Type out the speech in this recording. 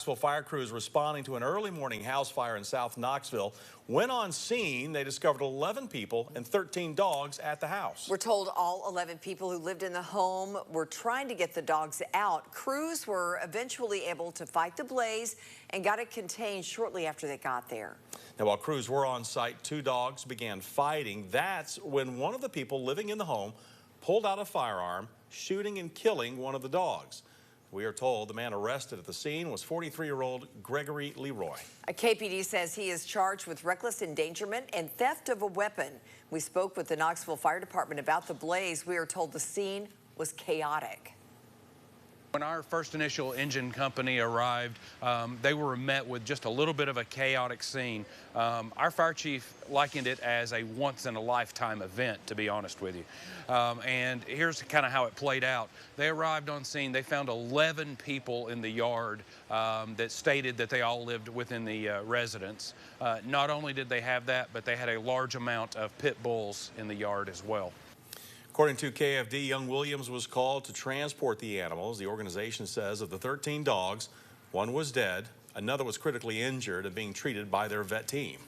Knoxville fire crews responding to an early morning house fire in South Knoxville. When on scene, they discovered 11 people and 13 dogs at the house. We're told all 11 people who lived in the home were trying to get the dogs out. Crews were eventually able to fight the blaze and got it contained shortly after they got there. Now, while crews were on site, two dogs began fighting. That's when one of the people living in the home pulled out a firearm, shooting and killing one of the dogs. We are told the man arrested at the scene was 43-year-old Gregory Leroy. A KPD says he is charged with reckless endangerment and theft of a weapon. We spoke with the Knoxville Fire Department about the blaze. We are told the scene was chaotic. When our first initial engine company arrived, they were met with just a little bit of a chaotic scene. Our fire chief likened it as a once-in-a-lifetime event, to be honest with you. And here's kind of how it played out. They arrived on scene. They found 11 people in the yard that stated that they all lived within the residence. Not only did they have that, but they had a large amount of pit bulls in the yard as well. According to KFD, Young Williams was called to transport the animals. The organization says of the 13 dogs, one was dead, another was critically injured and being treated by their vet team.